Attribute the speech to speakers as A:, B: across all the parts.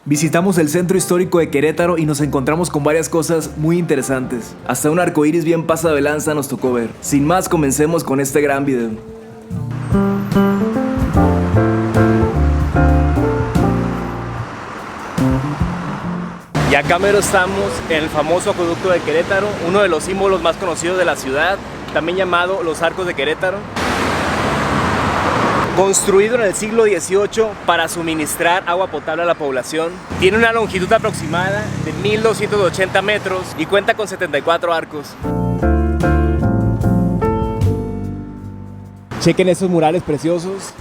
A: Visitamos el centro histórico de Querétaro y nos encontramos con varias cosas muy interesantes. Hasta un arcoíris bien pasado de lanza nos tocó ver. Sin más, comencemos con este gran video. Y acá mero estamos en el famoso acueducto de Querétaro, uno de los símbolos más conocidos de la ciudad, también llamado los Arcos de Querétaro. Construido en el siglo XVIII para suministrar agua potable a la población. Tiene una longitud aproximada de 1280 metros y cuenta con 74 arcos. Chequen esos murales preciosos.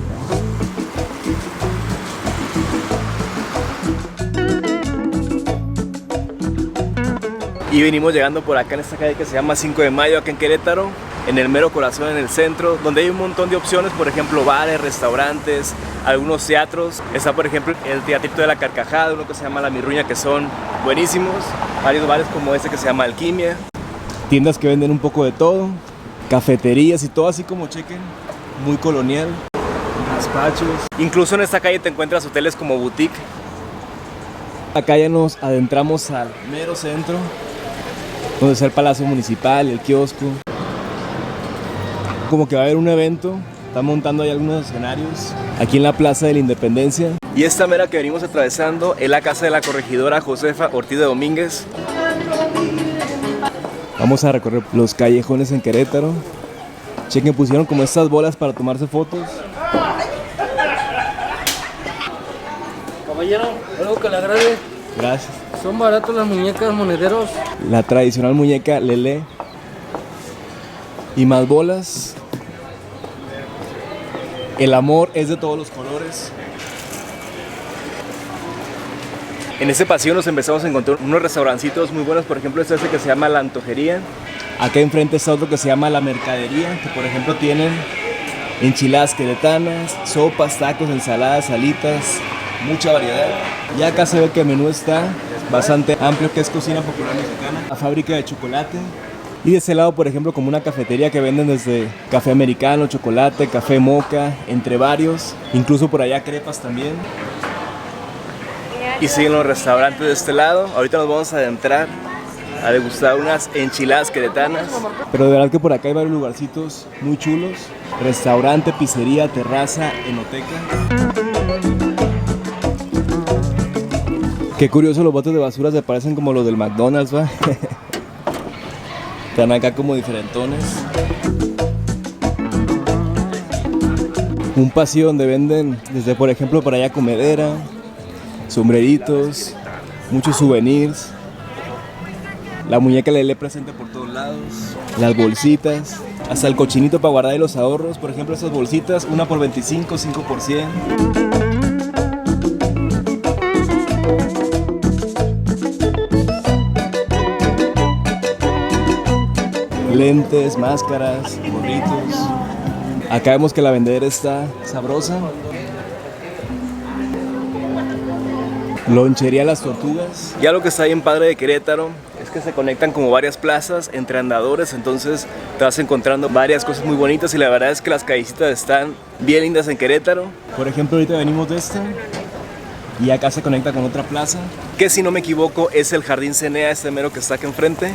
A: Y venimos llegando por acá en esta calle que se llama 5 de Mayo, acá en Querétaro, en el mero corazón, en el centro, donde hay un montón de opciones, por ejemplo, bares, restaurantes, algunos teatros. Está, por ejemplo, el Teatrito de la Carcajada, uno que se llama La Mirruña, que son buenísimos. Varios bares como este que se llama Alquimia. Tiendas que venden un poco de todo, cafeterías y todo así como, chequen, muy colonial. Despachos. Incluso en esta calle te encuentras hoteles como boutique. Acá ya nos adentramos al mero centro, donde está el Palacio Municipal, el kiosco. Como que va a haber un evento, están montando ahí algunos escenarios aquí en la Plaza de la Independencia. Y esta mera que venimos atravesando es la casa de la corregidora Josefa Ortiz de Domínguez. Vamos a recorrer los callejones en Querétaro. Chequen, pusieron como estas bolas para tomarse fotos.
B: Caballero, algo que le agrade.
A: Gracias.
B: Son baratos las muñecas monederos.
A: La tradicional muñeca Lelé. Y más bolas. El amor es de todos los colores. En este pasillo nos empezamos a encontrar unos restaurancitos muy buenos. Por ejemplo, este que se llama La Antojería. Acá enfrente está otro que se llama La Mercadería, que por ejemplo tienen enchiladas queretanas, sopas, tacos, ensaladas, salitas, mucha variedad. Y acá se ve que el menú está bastante amplio, que es cocina popular mexicana. La fábrica de chocolate. Y de ese lado, por ejemplo, como una cafetería que venden desde café americano, chocolate, café moca, entre varios. Incluso por allá crepas también. Y siguen los restaurantes de este lado. Ahorita nos vamos a adentrar a degustar unas enchiladas queretanas. Pero de verdad que por acá hay varios lugarcitos muy chulos. Restaurante, pizzería, terraza, enoteca. Qué curioso, los botes de basura se parecen como los del McDonald's, ¿va? Están acá como diferentones. Un pasillo donde venden desde, por ejemplo, por allá comedera, sombreritos, muchos souvenirs. La muñeca Lelé presente por todos lados. Las bolsitas, hasta el cochinito para guardar ahí los ahorros. Por ejemplo, esas bolsitas, una por 25, 5 por 100. Lentes, máscaras, gorritos. Acá vemos que la vendedera está sabrosa. Lonchería Las Tortugas. Ya lo que está bien padre de Querétaro es que se conectan como varias plazas entre andadores, entonces te vas encontrando varias cosas muy bonitas y la verdad es que las callecitas están bien lindas en Querétaro. Por ejemplo, ahorita venimos de esta y acá se conecta con otra plaza, que si no me equivoco es el Jardín Cenea, este mero que está aquí enfrente.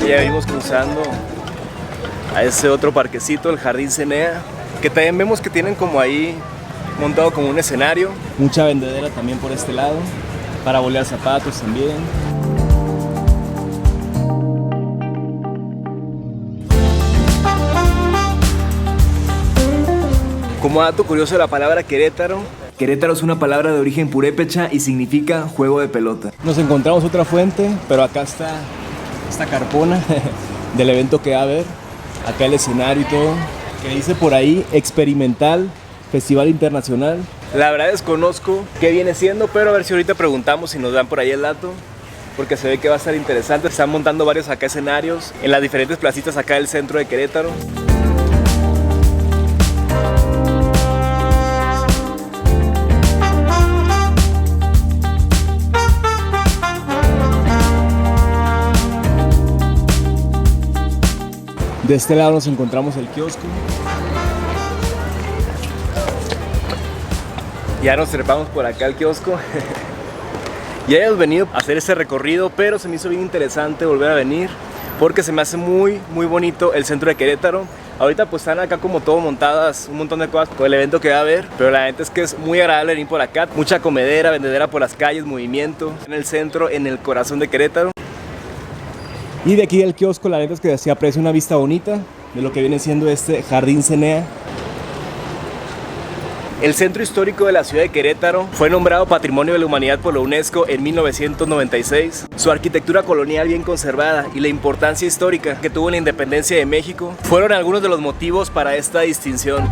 A: Ya venimos cruzando a ese otro parquecito, el Jardín Cenea, que también vemos que tienen como ahí montado como un escenario. Mucha vendedera también por este lado, para bolear zapatos también. Como dato curioso de la palabra Querétaro, Querétaro es una palabra de origen purépecha y significa juego de pelota. Nos encontramos otra fuente, pero acá está esta carpona del evento que va a haber. Acá el escenario y todo, que dice por ahí Experimental Festival Internacional. La verdad desconozco qué viene siendo, pero a ver si ahorita preguntamos si nos dan por ahí el dato, porque se ve que va a estar interesante. Están montando varios acá escenarios en las diferentes placitas acá del centro de Querétaro. De este lado nos encontramos el kiosco. Ya nos trepamos por acá al kiosco. Ya hemos venido a hacer ese recorrido, pero se me hizo bien interesante volver a venir porque se me hace muy bonito el centro de Querétaro. Ahorita pues están acá como todo montadas, un montón de cosas con el evento que va a haber, pero la neta es que es muy agradable venir por acá. Mucha comedera, vendedera por las calles, movimiento en el centro, en el corazón de Querétaro. Y de aquí del kiosco la neta es que se aprecia una vista bonita de lo que viene siendo este Jardín Cenea. El centro histórico de la ciudad de Querétaro fue nombrado Patrimonio de la Humanidad por la UNESCO en 1996. Su arquitectura colonial bien conservada y la importancia histórica que tuvo en la independencia de México fueron algunos de los motivos para esta distinción.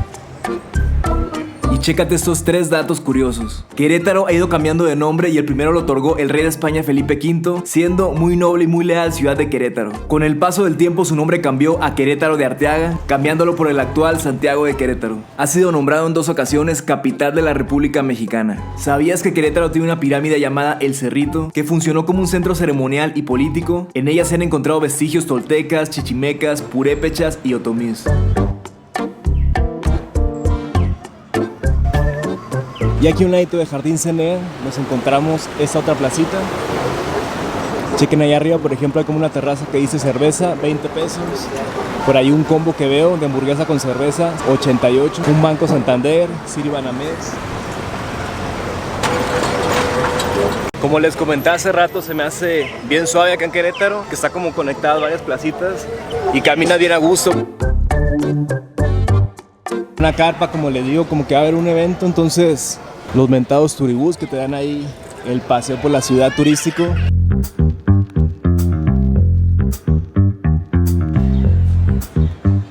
A: Y chécate estos 3 datos curiosos. Querétaro ha ido cambiando de nombre y el primero lo otorgó el rey de España Felipe V, siendo muy noble y muy leal ciudad de Querétaro. Con el paso del tiempo su nombre cambió a Querétaro de Arteaga, cambiándolo por el actual Santiago de Querétaro. Ha sido nombrado en 2 ocasiones capital de la República Mexicana. ¿Sabías que Querétaro tiene una pirámide llamada El Cerrito, que funcionó como un centro ceremonial y político? En ella se han encontrado vestigios toltecas, chichimecas, purépechas y otomís. Y aquí a un ladito de Jardín Cenea nos encontramos esta otra placita. Chequen allá arriba, por ejemplo, hay como una terraza que dice cerveza, 20 pesos. Por ahí un combo que veo de hamburguesa con cerveza, 88. Un Banco Santander, Citibanamex. Como les comenté hace rato, se me hace bien suave acá en Querétaro, que está como conectado a varias placitas y camina bien a gusto. Una carpa, como les digo, como que va a haber un evento, entonces los mentados turibús que te dan ahí el paseo por la ciudad turístico.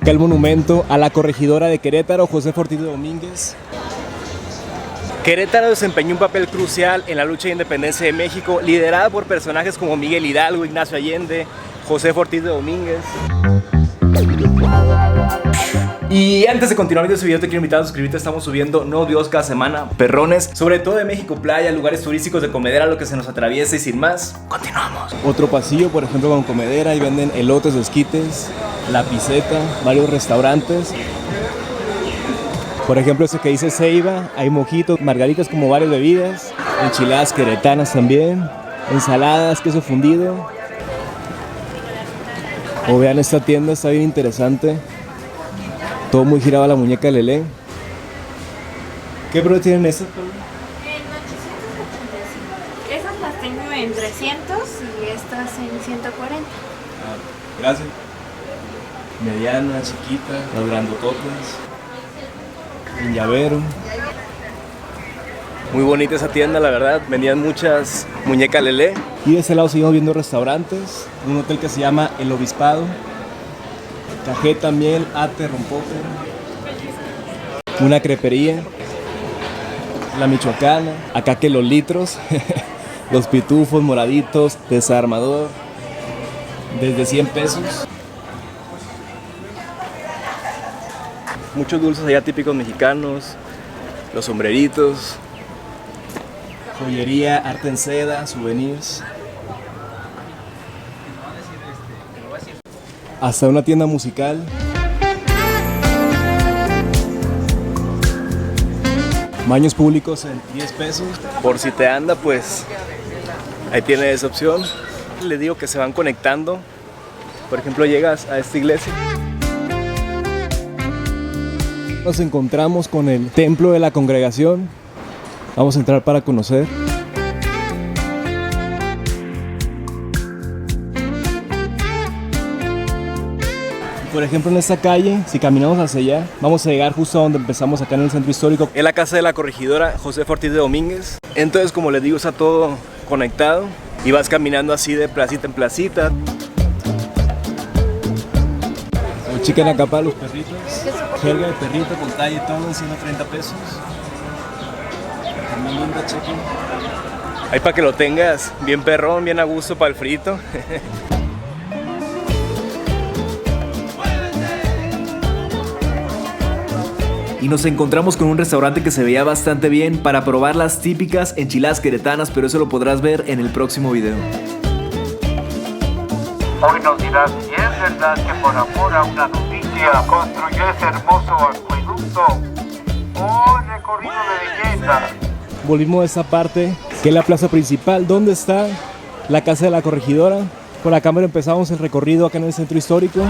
A: Acá el monumento a la corregidora de Querétaro, Josefa Ortiz de Domínguez. Querétaro desempeñó un papel crucial en la lucha de independencia de México, liderada por personajes como Miguel Hidalgo, Ignacio Allende, Josefa Ortiz de Domínguez. Y antes de continuar viendo este video te quiero invitar a suscribirte. Estamos subiendo nuevos videos cada semana, perrones, sobre todo de México Playa, lugares turísticos de comedera, lo que se nos atraviesa. Y sin más, continuamos. Otro pasillo, por ejemplo, con comedera, y venden elotes, esquites, la piseta, varios restaurantes. Por ejemplo, este que dice Ceiba, hay mojitos, margaritas, como varias bebidas, enchiladas queretanas también, ensaladas, queso fundido. O vean, esta tienda está bien interesante. Todo muy girado a la muñeca Lelé. ¿Qué precio tienen estas?
C: En 885. Esas las tengo en 300 y estas en 140.
A: Gracias. Mediana, chiquita, las grandototas. En llavero. Muy bonita esa tienda, la verdad. Vendían muchas muñecas Lelé. Y de este lado seguimos viendo restaurantes. Un hotel que se llama El Obispado. Cajeta, miel, ate, rompope. Una crepería. La Michoacana. Acá que los litros. Los pitufos moraditos. Desarmador. Desde 100 pesos. Muchos dulces allá típicos mexicanos. Los sombreritos. Joyería, arte en seda, souvenirs. Hasta una tienda musical. Baños públicos en 10 pesos. Por si te anda, pues ahí tienes esa opción. Les digo que se van conectando. Por ejemplo, llegas a esta iglesia. Nos encontramos con el templo de la congregación. Vamos a entrar para conocer. Por ejemplo, en esta calle, si caminamos hacia allá, vamos a llegar justo a donde empezamos, acá en el centro histórico. Es la casa de la corregidora Josefa Ortiz de Domínguez. Entonces, como les digo, está todo conectado y vas caminando así de placita en placita. O chequen acá para los perritos. Jerga de perrito con talla y todo en 130 pesos. Muy linda, chequen. Ahí para que lo tengas bien perrón, bien a gusto para el frito. Y nos encontramos con un restaurante que se veía bastante bien para probar las típicas enchiladas queretanas, pero eso lo podrás ver en el próximo video.
D: Hoy nos dirás 10. ¿Es verdad que por amor a una noticia construyó ese hermoso acueducto? ¡Oh, recorrido de belleza!
A: Volvimos a esta parte que es la plaza principal, donde está la casa de la corregidora. Con la cámara empezamos el recorrido acá en el centro histórico.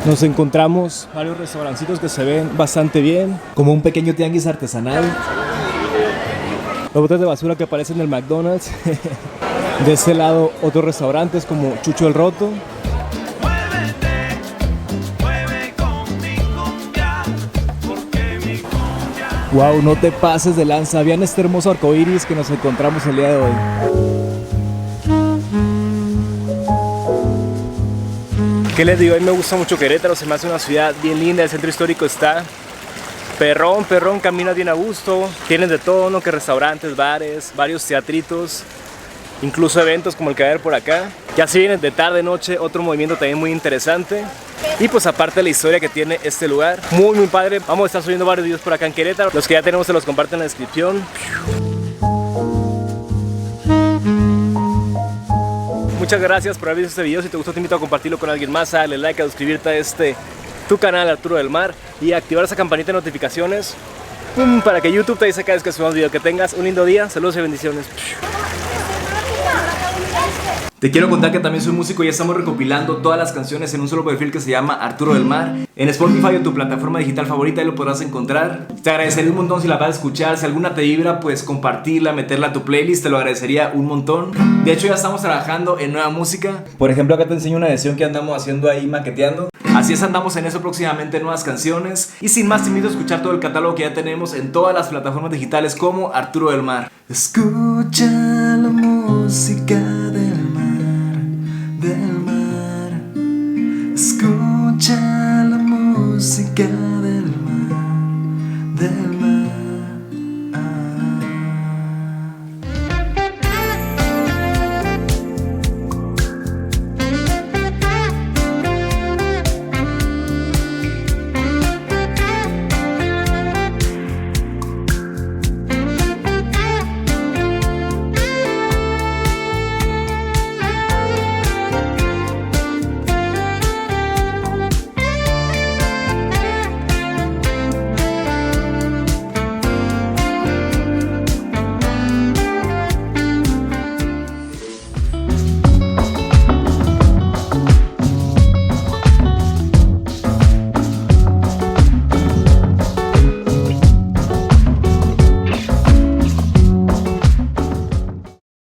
A: Nos encontramos varios restaurancitos que se ven bastante bien, como un pequeño tianguis artesanal. Los botes de basura que aparecen en el McDonald's. De este lado otros restaurantes como Chucho el Roto. Wow, no te pases de lanza. Vean este hermoso arco iris que nos encontramos el día de hoy. ¿Qué les digo? A mí me gusta mucho Querétaro, se me hace una ciudad bien linda. El centro histórico está perrón, caminas bien a gusto. Tienes de todo, ¿no? Que restaurantes, bares, varios teatritos, incluso eventos como el que va a haber por acá. Ya si vienes de tarde, noche, otro movimiento también muy interesante. Y pues aparte de la historia que tiene este lugar, muy padre. Vamos a estar subiendo varios videos por acá en Querétaro. Los que ya tenemos se los comparto en la descripción. Muchas gracias por haber visto este video. Si te gustó te invito a compartirlo con alguien más, a darle like, a suscribirte a tu canal Arturo del Mar y activar esa campanita de notificaciones para que YouTube te avise cada vez que subamos video. Que tengas un lindo día, saludos y bendiciones. Te quiero contar que también soy músico y estamos recopilando todas las canciones en un solo perfil que se llama Arturo del Mar. En Spotify o tu plataforma digital favorita, ahí lo podrás encontrar. Te agradecería un montón si la vas a escuchar. Si alguna te vibra, pues compartirla, meterla a tu playlist, te lo agradecería un montón. De hecho ya estamos trabajando en nueva música. Por ejemplo, acá te enseño una versión que andamos haciendo ahí, maqueteando. Así es, andamos en eso próximamente, nuevas canciones. Y sin más te invito a escuchar todo el catálogo que ya tenemos en todas las plataformas digitales como Arturo del Mar. Escucha la música del mar, del mar. Escucha la música del mar, del mar.